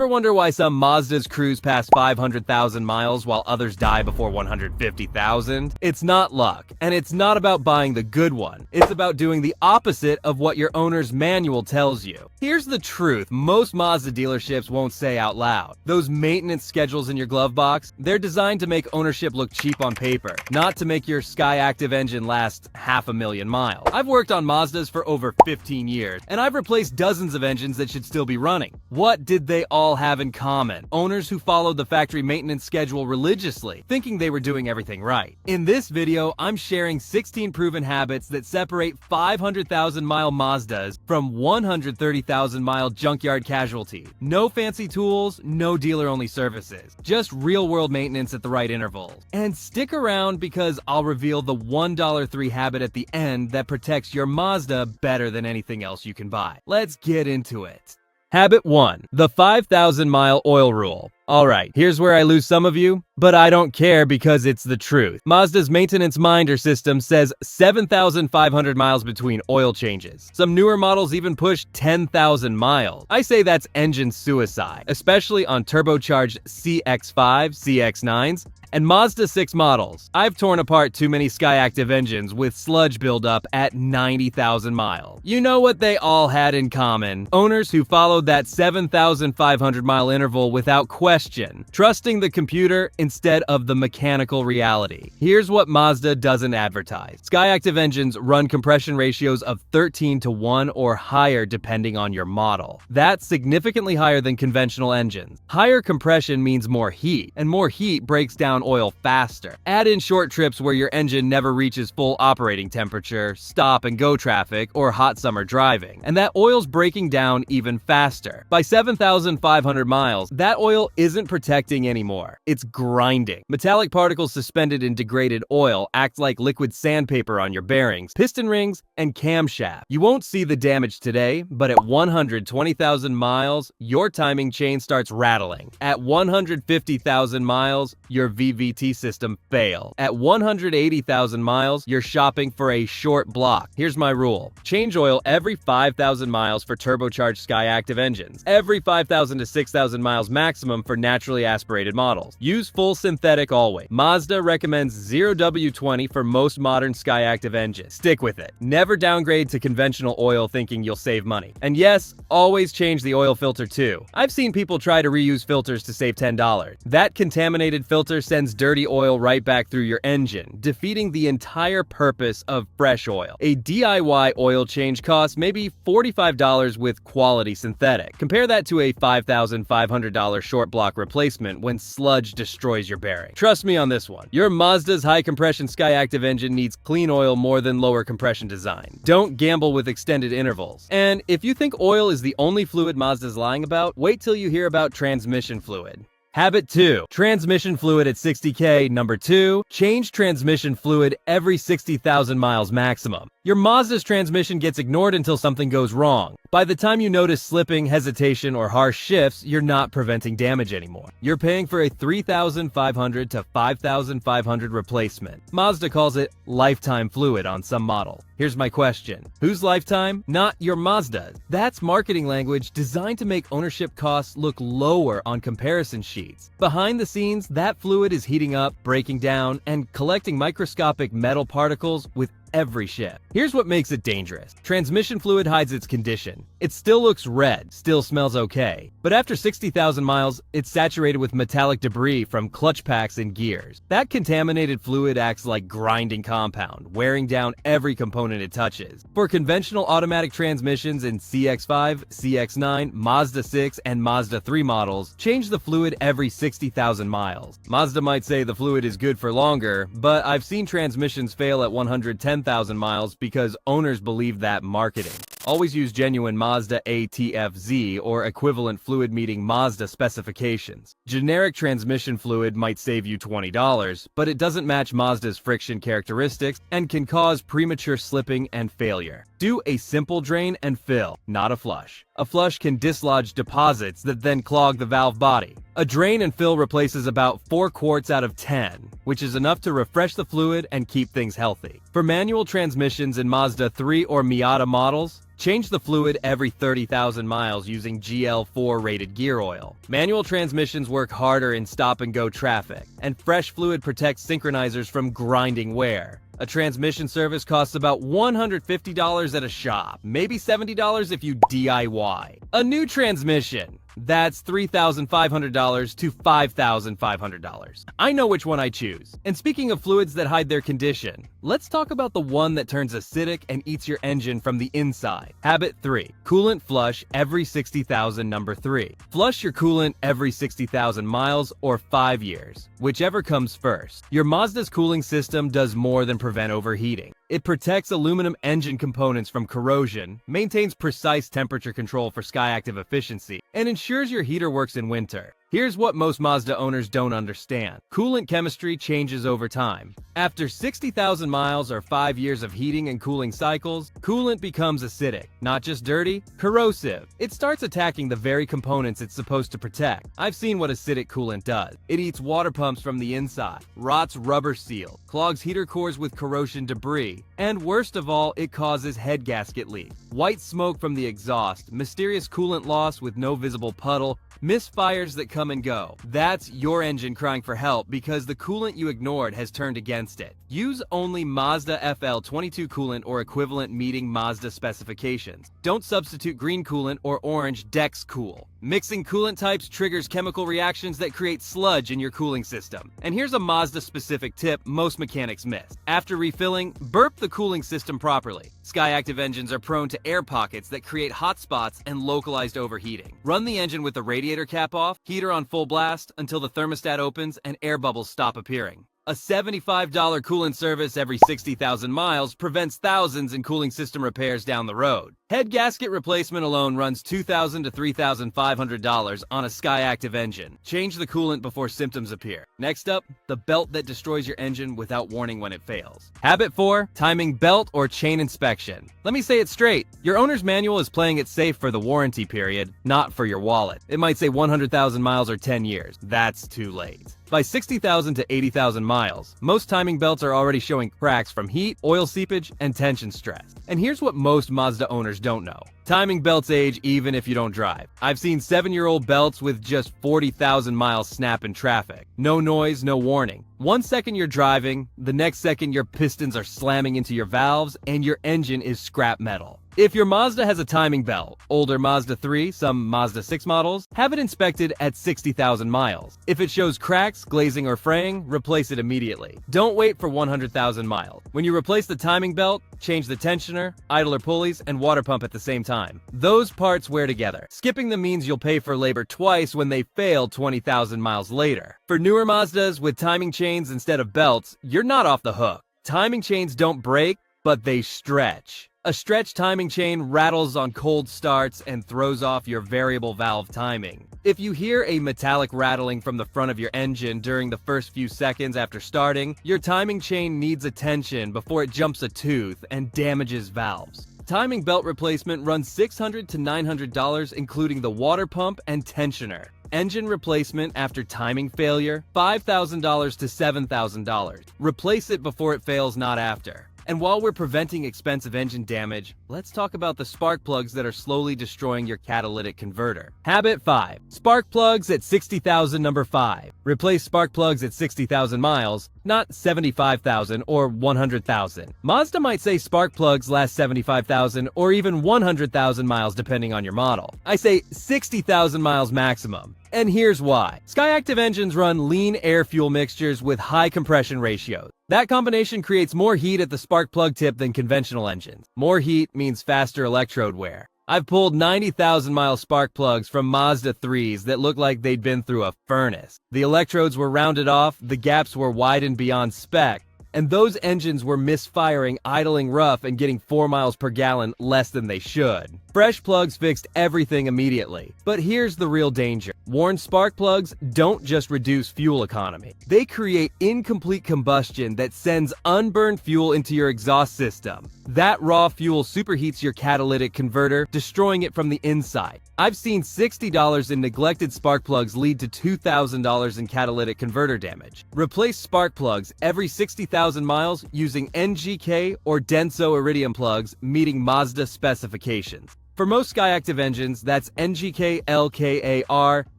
Ever wonder why some Mazdas cruise past 500,000 miles while others die before 150,000? It's not luck, and it's not about buying the good one. It's about doing the opposite of what your owner's manual tells you. Here's the truth most Mazda dealerships won't say out loud. Those maintenance schedules in your glove box, they're designed to make ownership look cheap on paper, not to make your Skyactiv engine last 500,000 miles. I've worked on Mazdas for over 15 years, and I've replaced dozens of engines that should still be running. What did they all have in common? Owners who followed the factory maintenance schedule religiously, thinking they were doing everything right. In this video, I'm sharing 16 proven habits that separate 500,000-mile Mazdas from 130,000-mile junkyard casualties. No fancy tools, no dealer-only services, just real-world maintenance at the right intervals. And stick around because I'll reveal the $1.3 habit at the end that protects your Mazda better than anything else you can buy. Let's get into it. Habit 1. The 5,000-mile oil rule. Alright, here's where I lose some of you, but I don't care because it's the truth. Mazda's maintenance minder system says 7,500 miles between oil changes. Some newer models even push 10,000 miles. I say that's engine suicide, especially on turbocharged CX-5, CX-9s, and Mazda 6 models. I've torn apart too many Skyactiv engines with sludge buildup at 90,000 miles. You know what they all had in common? Owners who followed that 7,500 mile interval without question, trusting the computer instead of the mechanical reality. Here's what Mazda doesn't advertise. Skyactiv engines run compression ratios of 13:1 or higher depending on your model. That's significantly higher than conventional engines. Higher compression means more heat, and more heat breaks down oil faster. Add in short trips where your engine never reaches full operating temperature, stop and go traffic, or hot summer driving, and that oil's breaking down even faster. By 7,500 miles, that oil isn't protecting anymore. It's grinding. Metallic particles suspended in degraded oil act like liquid sandpaper on your bearings, piston rings, and camshaft. You won't see the damage today, but at 120,000 miles, your timing chain starts rattling. At 150,000 miles, your VVT system fails. At 180,000 miles, you're shopping for a short block. Here's my rule. Change oil every 5,000 miles for turbocharged Skyactiv engines. Every 5,000 to 6,000 miles maximum for naturally aspirated models. Use full synthetic always. Mazda recommends 0W20 for most modern Skyactiv engines. Stick with it. Never downgrade to conventional oil thinking you'll save money. And yes, always change the oil filter too. I've seen people try to reuse filters to save $10. That contaminated filter sends dirty oil right back through your engine, defeating the entire purpose of fresh oil. A DIY oil change costs maybe $45 with quality synthetic. Compare that to a $5,500 short block replacement when sludge destroys your bearing. Trust me on this one. Your Mazda's high compression Skyactiv engine needs clean oil more than lower compression design. Don't gamble with extended intervals. And if you think oil is the only fluid Mazda's lying about, wait till you hear about transmission fluid. Habit 2. Transmission fluid at 60K. Number 2. Change transmission fluid every 60,000 miles maximum. Your Mazda's transmission gets ignored until something goes wrong. By the time you notice slipping, hesitation, or harsh shifts, you're not preventing damage anymore. You're paying for a $3,500 to $5,500 replacement. Mazda calls it lifetime fluid on some models. Here's my question. Whose lifetime? Not your Mazda's. That's marketing language designed to make ownership costs look lower on comparison sheets. Behind the scenes, that fluid is heating up, breaking down, and collecting microscopic metal particles with every shift. Here's what makes it dangerous. Transmission fluid hides its condition. It still looks red, still smells okay, but after 60,000 miles, it's saturated with metallic debris from clutch packs and gears. That contaminated fluid acts like grinding compound, wearing down every component it touches. For conventional automatic transmissions in CX-5, CX-9, Mazda 6, and Mazda 3 models, change the fluid every 60,000 miles. Mazda might say the fluid is good for longer, but I've seen transmissions fail at 110,000 miles because owners believe that marketing. Always use genuine Mazda ATFZ or equivalent fluid meeting Mazda specifications. Generic transmission fluid might save you $20, but it doesn't match Mazda's friction characteristics and can cause premature slipping and failure. Do a simple drain and fill, not a flush. A flush can dislodge deposits that then clog the valve body. A drain and fill replaces about 4 quarts out of 10, which is enough to refresh the fluid and keep things healthy. For manual transmissions in Mazda 3 or Miata models, Change the fluid every 30,000 miles using GL4 rated gear oil. Manual transmissions work harder in stop-and-go traffic, and fresh fluid protects synchronizers from grinding wear. A transmission service costs about $150 at a shop, maybe $70 if you DIY. A new transmission. That's $3,500 to $5,500. I know which one I choose. And speaking of fluids that hide their condition, let's talk about the one that turns acidic and eats your engine from the inside. Habit 3. Coolant flush every 60,000. Number 3. Flush your coolant every 60,000 miles or 5 years, whichever comes first. Your Mazda's cooling system does more than prevent overheating. It protects aluminum engine components from corrosion, maintains precise temperature control for sky-active efficiency, and ensures your heater works in winter. Here's what most Mazda owners don't understand. Coolant chemistry changes over time. After 60,000 miles or 5 years of heating and cooling cycles, coolant becomes acidic. Not just dirty, corrosive. It starts attacking the very components it's supposed to protect. I've seen what acidic coolant does. It eats water pumps from the inside, rots rubber seal, clogs heater cores with corrosion debris, and worst of all, it causes head gasket leaks. White smoke from the exhaust, mysterious coolant loss with no visible puddle, misfires that come and go. That's your engine crying for help because the coolant you ignored has turned against it. Use only Mazda FL22 coolant or equivalent meeting Mazda specifications. Don't substitute green coolant or orange Dex Cool. Mixing coolant types triggers chemical reactions that create sludge in your cooling system. And here's a Mazda-specific tip most mechanics miss. After refilling, burp the cooling system properly. Sky-active engines are prone to air pockets that create hot spots and localized overheating. Run the engine with the radiator cap off, heater on full blast until the thermostat opens and air bubbles stop appearing. A $75 coolant service every 60,000 miles prevents thousands in cooling system repairs down the road. Head gasket replacement alone runs $2,000 to $3,500 on a Sky-active engine. Change the coolant before symptoms appear. Next up, the belt that destroys your engine without warning when it fails. Habit 4. Timing belt or chain inspection. Let me say it straight. Your owner's manual is playing it safe for the warranty period, not for your wallet. It might say 100,000 miles or 10 years. That's too late. By 60,000 to 80,000 miles, most timing belts are already showing cracks from heat, oil seepage, and tension stress. And here's what most Mazda owners don't know. Timing belts age even if you don't drive. I've seen 7-year-old belts with just 40,000 miles snap in traffic. No noise, no warning. 1 second you're driving, the next second your pistons are slamming into your valves, and your engine is scrap metal. If your Mazda has a timing belt, older Mazda 3, some Mazda 6 models, have it inspected at 60,000 miles. If it shows cracks, glazing, or fraying, replace it immediately. Don't wait for 100,000 miles. When you replace the timing belt, change the tensioner, idler pulleys, and water pump at the same time. Those parts wear together. Skipping them means you'll pay for labor twice when they fail 20,000 miles later. For newer Mazdas with timing chains instead of belts, you're not off the hook. Timing chains don't break, but they stretch. A stretched timing chain rattles on cold starts and throws off your variable valve timing. If you hear a metallic rattling from the front of your engine during the first few seconds after starting, your timing chain needs attention before it jumps a tooth and damages valves. Timing belt replacement runs $600 to $900, including the water pump and tensioner. Engine replacement after timing failure, $5,000 to $7,000. Replace it before it fails, not after. And while we're preventing expensive engine damage, let's talk about the spark plugs that are slowly destroying your catalytic converter. Habit 5. Spark plugs at 60,000. Number 5. Replace spark plugs at 60,000 miles, not 75,000 or 100,000. Mazda might say spark plugs last 75,000 or even 100,000 miles depending on your model. I say 60,000 miles maximum. And here's why. Sky-active engines run lean air-fuel mixtures with high compression ratios. That combination creates more heat at the spark plug tip than conventional engines. More heat means faster electrode wear. I've pulled 90,000 mile spark plugs from Mazda 3s that looked like they'd been through a furnace. The electrodes were rounded off, the gaps were widened beyond spec, and those engines were misfiring, idling rough, and getting 4 miles per gallon less than they should. Fresh plugs fixed everything immediately. But here's the real danger. Worn spark plugs don't just reduce fuel economy. They create incomplete combustion that sends unburned fuel into your exhaust system. That raw fuel superheats your catalytic converter, destroying it from the inside. I've seen $60 in neglected spark plugs lead to $2,000 in catalytic converter damage. Replace spark plugs every 60,000 miles using NGK or Denso iridium plugs meeting Mazda specifications. For most Skyactiv engines, that's NGK LKAR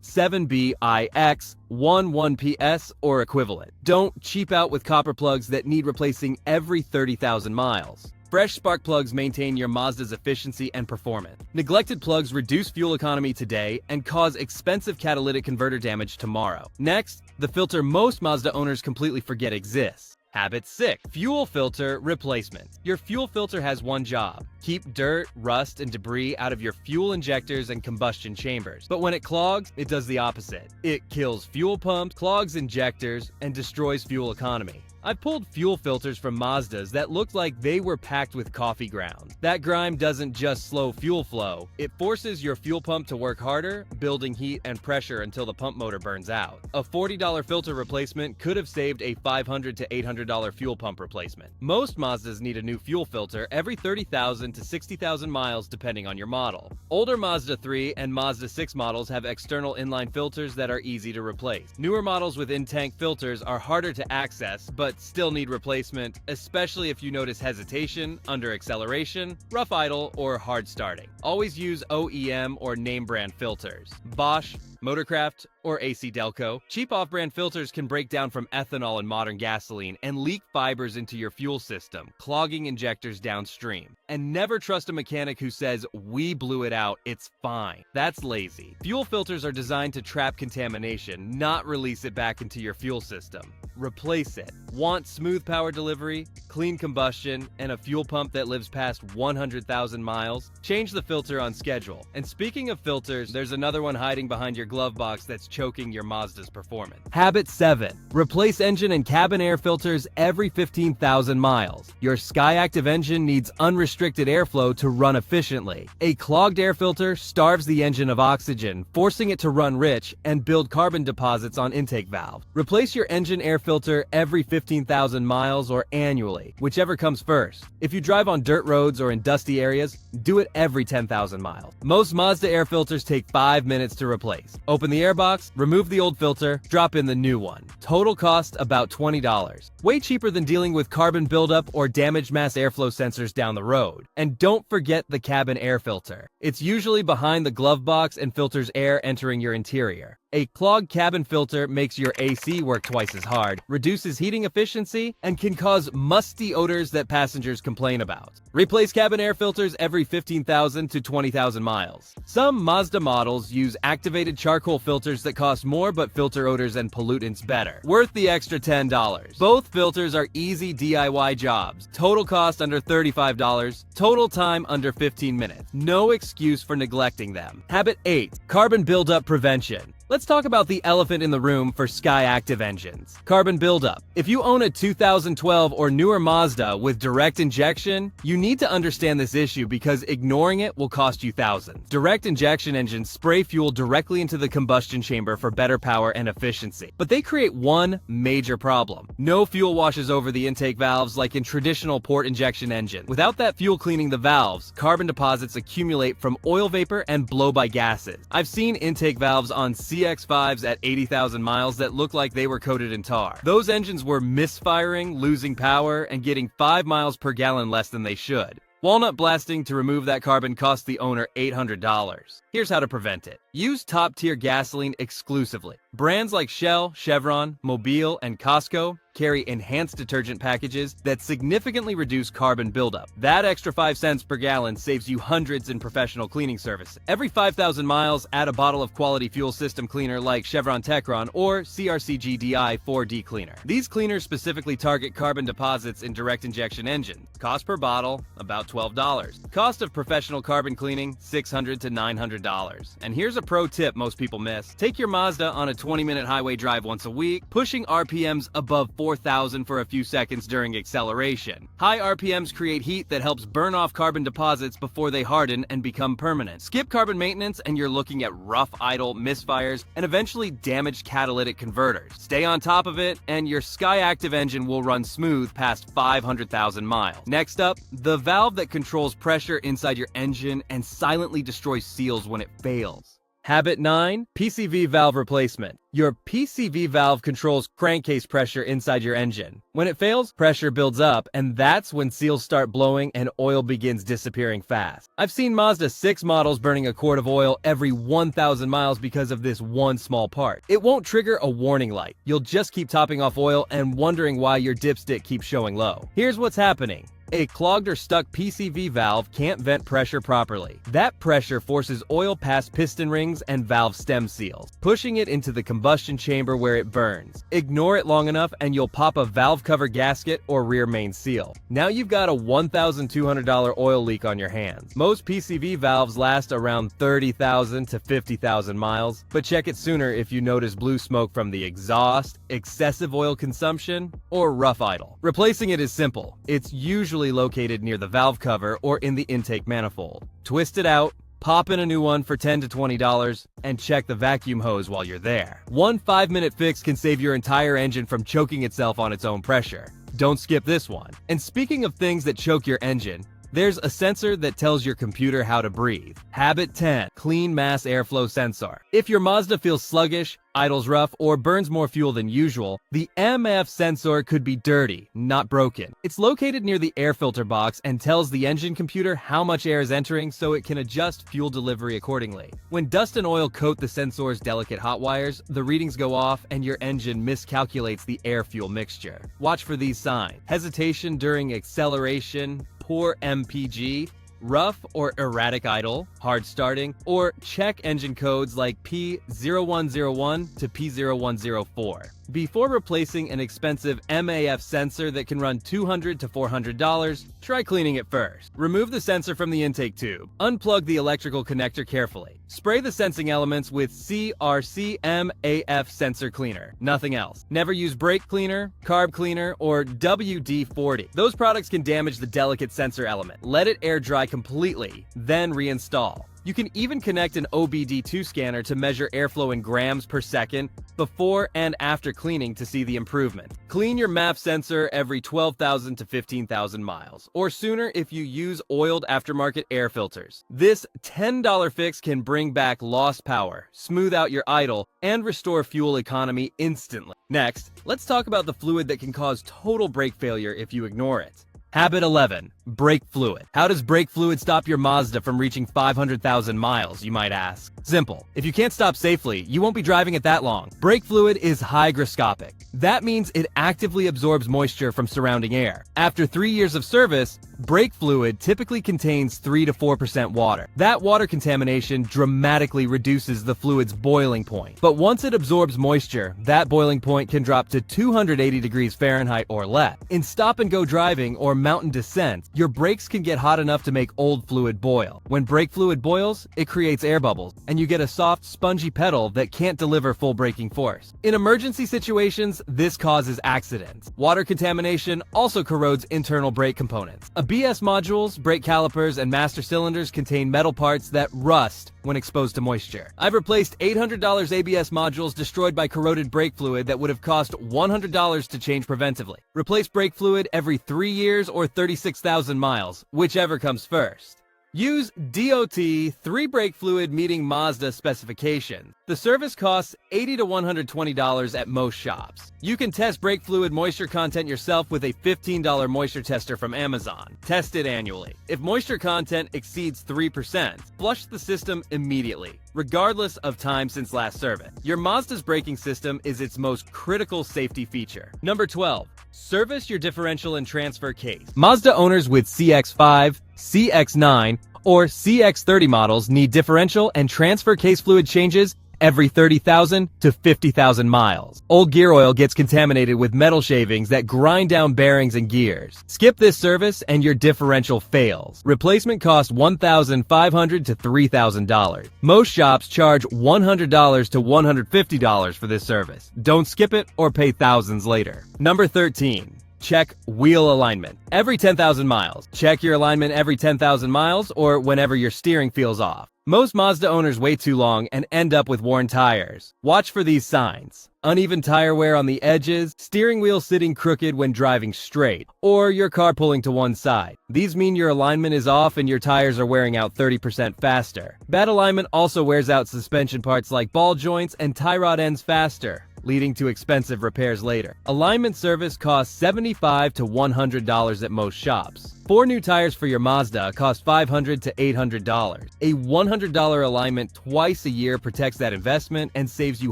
7BIX 11PS or equivalent. Don't cheap out with copper plugs that need replacing every 30,000 miles. Fresh spark plugs maintain your Mazda's efficiency and performance. Neglected plugs reduce fuel economy today and cause expensive catalytic converter damage tomorrow. Next, the filter most Mazda owners completely forget exists. Habit 6. Fuel filter replacement. Your fuel filter has one job: keep dirt, rust, and debris out of your fuel injectors and combustion chambers. But when it clogs, it does the opposite. It kills fuel pumps, clogs injectors, and destroys fuel economy. I've pulled fuel filters from Mazdas that looked like they were packed with coffee grounds. That grime doesn't just slow fuel flow, it forces your fuel pump to work harder, building heat and pressure until the pump motor burns out. A $40 filter replacement could have saved a $500 to $800 fuel pump replacement. Most Mazdas need a new fuel filter every 30,000 to 60,000 miles depending on your model. Older Mazda 3 and Mazda 6 models have external inline filters that are easy to replace. Newer models with in-tank filters are harder to access, but still need replacement, especially if you notice hesitation, under acceleration, rough idle, or hard starting. Always use OEM or name brand filters. Bosch, Motorcraft, or AC Delco. Cheap off-brand filters can break down from ethanol in modern gasoline and leak fibers into your fuel system, clogging injectors downstream. And never trust a mechanic who says, "We blew it out, it's fine." That's lazy. Fuel filters are designed to trap contamination, not release it back into your fuel system. Replace it. Want smooth power delivery, clean combustion, and a fuel pump that lives past 100,000 miles? Change the filter on schedule. And speaking of filters, there's another one hiding behind your glove box that's choking your Mazda's performance. Habit 7. Replace engine and cabin air filters every 15,000 miles. Your Skyactiv engine needs unrestricted airflow to run efficiently. A clogged air filter starves the engine of oxygen, forcing it to run rich and build carbon deposits on intake valve. Replace your engine air filter every 15,000 miles or annually, whichever comes first. If you drive on dirt roads or in dusty areas, do it every 10,000 miles. Most Mazda air filters take 5 minutes to replace. Open the airbox, remove the old filter, drop in the new one. Total cost about $20. Way cheaper than dealing with carbon buildup or damaged mass airflow sensors down the road. And don't forget the cabin air filter. It's usually behind the glove box and filters air entering your interior. A clogged cabin filter makes your AC work twice as hard, reduces heating efficiency, and can cause musty odors that passengers complain about. Replace cabin air filters every 15,000 to 20,000 miles. Some Mazda models use activated charcoal filters that cost more but filter odors and pollutants better. Worth the extra $10. Both filters are easy DIY jobs. Total cost under $35. Total time under 15 minutes. No excuse for neglecting them. Habit 8. Carbon buildup prevention. Let's talk about the elephant in the room for Skyactiv engines. Carbon buildup. If you own a 2012 or newer Mazda with direct injection, you need to understand this issue because ignoring it will cost you thousands. Direct injection engines spray fuel directly into the combustion chamber for better power and efficiency. But they create one major problem. No fuel washes over the intake valves like in traditional port injection engines. Without that fuel cleaning the valves, carbon deposits accumulate from oil vapor and blow-by gases. I've seen intake valves on CX-5s at 80,000 miles that look like they were coated in tar. Those engines were misfiring, losing power, and getting 5 miles per gallon less than they should. Walnut blasting to remove that carbon cost the owner $800. Here's how to prevent it. Use top-tier gasoline exclusively. Brands like Shell, Chevron, Mobile, and Costco carry enhanced detergent packages that significantly reduce carbon buildup. That extra 5 cents per gallon saves you hundreds in professional cleaning services. Every 5,000 miles, add a bottle of quality fuel system cleaner like Chevron Techron or CRCG DI 4D cleaner. These cleaners specifically target carbon deposits in direct injection engines. Cost per bottle, about $12. Cost of professional carbon cleaning, $600 to $900. And here's a pro tip most people miss. Take your Mazda on a 20-minute highway drive once a week, pushing RPMs above 4,000 for a few seconds during acceleration. High RPMs create heat that helps burn off carbon deposits before they harden and become permanent. Skip carbon maintenance and you're looking at rough idle, misfires, and eventually damaged catalytic converters. Stay on top of it, and your Skyactiv engine will run smooth past 500,000 miles. Next up, the valve that controls pressure inside your engine and silently destroys seals when it fails. Habit 9. PCV valve replacement. Your PCV valve controls crankcase pressure inside your engine. When it fails, pressure builds up, and that's when seals start blowing and oil begins disappearing fast. I've seen Mazda 6 models burning a quart of oil every 1,000 miles because of this one small part. It won't trigger a warning light. You'll just keep topping off oil and wondering why your dipstick keeps showing low. Here's what's happening. A clogged or stuck PCV valve can't vent pressure properly. That pressure forces oil past piston rings and valve stem seals, pushing it into the combustion chamber where it burns. Ignore it long enough and you'll pop a valve cover gasket or rear main seal. Now you've got a $1,200 oil leak on your hands. Most PCV valves last around 30,000 to 50,000 miles, but check it sooner if you notice blue smoke from the exhaust, excessive oil consumption, or rough idle. Replacing it is simple. It's usually located near the valve cover or in the intake manifold. Twist it out, pop in a new one for $10 to $20, and check the vacuum hose while you're there. One 5-minute fix can save your entire engine from choking itself on its own pressure. Don't skip this one. And speaking of things that choke your engine, there's a sensor that tells your computer how to breathe. Habit 10. Clean mass airflow sensor. If your Mazda feels sluggish, idles rough, or burns more fuel than usual, the MF sensor could be dirty, not broken. It's located near the air filter box and tells the engine computer how much air is entering so it can adjust fuel delivery accordingly. When dust and oil coat the sensor's delicate hot wires, the readings go off and your engine miscalculates the air-fuel mixture. Watch for these signs: hesitation during acceleration, poor MPG, rough or erratic idle, hard starting, or check engine codes like P0101 to P0104. Before replacing an expensive MAF sensor that can run $200 to $400, try cleaning it first. Remove the sensor from the intake tube. Unplug the electrical connector carefully. Spray the sensing elements with CRCMAF sensor cleaner. Nothing else. Never use brake cleaner, carb cleaner, or WD-40. Those products can damage the delicate sensor element. Let it air dry completely, then reinstall. You can even connect an OBD2 scanner to measure airflow in grams per second before and after cleaning to see the improvement. Clean your MAF sensor every 12,000 to 15,000 miles, or sooner if you use oiled aftermarket air filters. This $10 fix can bring back lost power, smooth out your idle, and restore fuel economy instantly. Next, let's talk about the fluid that can cause total brake failure if you ignore it. Habit 11. Brake fluid. How does brake fluid stop your Mazda from reaching 500,000 miles, you might ask? Simple. If you can't stop safely, you won't be driving it that long. Brake fluid is hygroscopic. That means it actively absorbs moisture from surrounding air. After 3 years of service, brake fluid typically contains 3 to 4% water. That water contamination dramatically reduces the fluid's boiling point. But once it absorbs moisture, that boiling point can drop to 280 degrees Fahrenheit or less. In stop-and-go driving or mountain descents, your brakes can get hot enough to make old fluid boil. When brake fluid boils, it creates air bubbles, and you get a soft, spongy pedal that can't deliver full braking force. In emergency situations, this causes accidents. Water contamination also corrodes internal brake components. ABS modules, brake calipers, and master cylinders contain metal parts that rust when exposed to moisture. I've replaced $800 ABS modules destroyed by corroded brake fluid that would have cost $100 to change preventively. Replace brake fluid every 3 years or 36,000 miles, whichever comes first. Use DOT 3 brake fluid meeting Mazda specifications. The service costs $80 to $120 at most shops. You can test brake fluid moisture content yourself with a $15 moisture tester from Amazon. Test it annually. If moisture content exceeds 3%, flush the system immediately, regardless of time since last service. Your Mazda's braking system is its most critical safety feature. Number 12. Service your differential and transfer case. Mazda owners with CX-5, CX-9, or CX-30 models need differential and transfer case fluid changes every 30,000 to 50,000 miles. Old gear oil gets contaminated with metal shavings that grind down bearings and gears. Skip this service and your differential fails. Replacement costs $1,500 to $3,000. Most shops charge $100 to $150 for this service. Don't skip it or pay thousands later. Number 13. Check wheel alignment. Every 10,000 miles. Check your alignment every 10,000 miles or whenever your steering feels off. Most Mazda owners wait too long and end up with worn tires. Watch for these signs: uneven tire wear on the edges, steering wheel sitting crooked when driving straight, or your car pulling to one side. These mean your alignment is off and your tires are wearing out 30% faster. Bad alignment also wears out suspension parts like ball joints and tie rod ends faster, leading to expensive repairs later. Alignment service costs $75 to $100 at most shops. 4 new tires for your Mazda cost $500 to $800. A $100 alignment twice a year protects that investment and saves you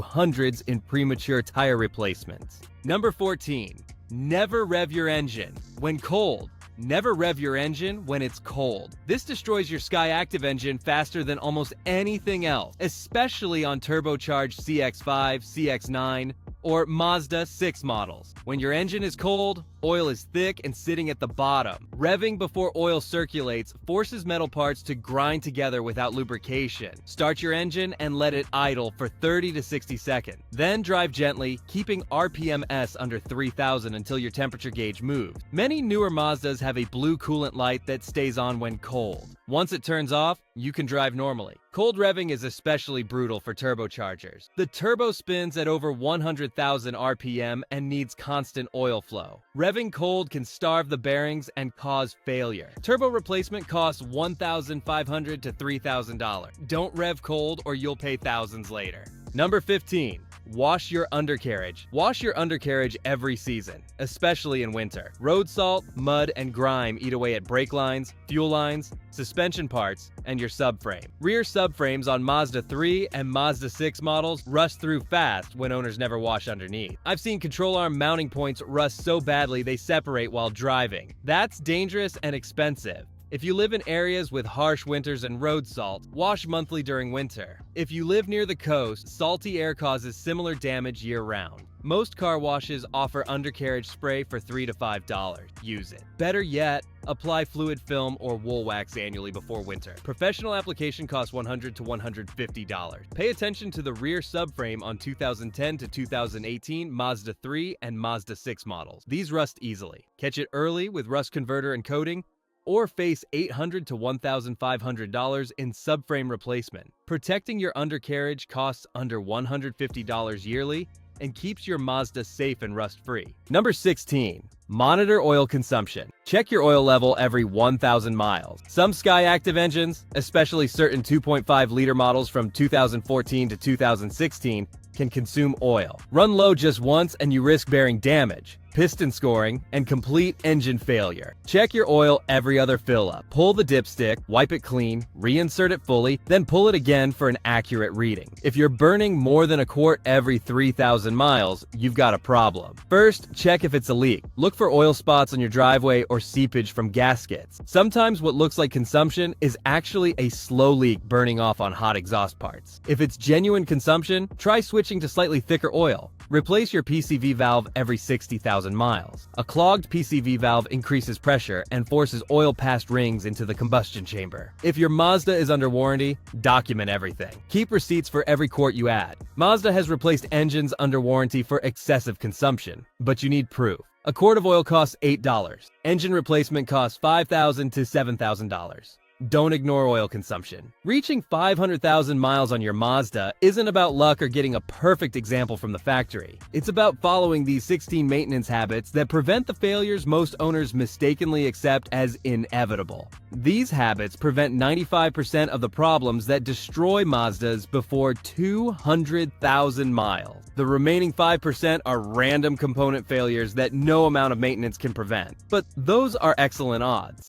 hundreds in premature tire replacements. Number 14. Never rev your engine when cold. Never rev your engine when it's cold. This destroys your Sky Active engine faster than almost anything else, especially on turbocharged CX-5, CX-9, or Mazda 6 models. When your engine is cold, oil is thick and sitting at the bottom. Revving before oil circulates forces metal parts to grind together without lubrication. Start your engine and let it idle for 30 to 60 seconds. Then drive gently, keeping RPMs under 3,000 until your temperature gauge moves. Many newer Mazdas have a blue coolant light that stays on when cold. Once it turns off, you can drive normally. Cold revving is especially brutal for turbochargers. The turbo spins at over 100,000 RPM and needs constant oil flow. Revving cold can starve the bearings and cause failure. Turbo replacement costs $1,500 to $3,000. Don't rev cold or you'll pay thousands later. Number 15. Wash your undercarriage. Wash your undercarriage every season, especially in winter. Road salt, mud, and grime eat away at brake lines, fuel lines, suspension parts, and your subframe. Rear subframes on Mazda 3 and Mazda 6 models rust through fast when owners never wash underneath. I've seen control arm mounting points rust so badly they separate while driving. That's dangerous and expensive. If you live in areas with harsh winters and road salt, wash monthly during winter. If you live near the coast, salty air causes similar damage year-round. Most car washes offer undercarriage spray for $3 to $5. Use it. Better yet, apply fluid film or wool wax annually before winter. Professional application costs $100 to $150. Pay attention to the rear subframe on 2010 to 2018 Mazda 3 and Mazda 6 models. These rust easily. Catch it early with rust converter and coating, or face $800 to $1,500 in subframe replacement. Protecting your undercarriage costs under $150 yearly and keeps your Mazda safe and rust-free. Number 16. Monitor oil consumption. Check your oil level every 1,000 miles. Some Sky Active engines, especially certain 2.5-liter models from 2014 to 2016, can consume oil. Run low just once and you risk bearing damage, piston scoring, and complete engine failure. Check your oil every other fill-up. Pull the dipstick, wipe it clean, reinsert it fully, then pull it again for an accurate reading. If you're burning more than a quart every 3,000 miles, you've got a problem. First, check if it's a leak. Look for oil spots on your driveway or seepage from gaskets. Sometimes what looks like consumption is actually a slow leak burning off on hot exhaust parts. If it's genuine consumption, try switching to slightly thicker oil. Replace your PCV valve every 60,000 miles. A clogged PCV valve increases pressure and forces oil past rings into the combustion chamber. If your Mazda is under warranty, document everything. Keep receipts for every quart you add. Mazda has replaced engines under warranty for excessive consumption, but you need proof. A quart of oil costs $8. Engine replacement costs $5,000 to $7,000. Don't ignore oil consumption. Reaching 500,000 miles on your Mazda isn't about luck or getting a perfect example from the factory. It's about following these 16 maintenance habits that prevent the failures most owners mistakenly accept as inevitable. These habits prevent 95% of the problems that destroy Mazdas before 200,000 miles. The remaining 5% are random component failures that no amount of maintenance can prevent. But those are excellent odds.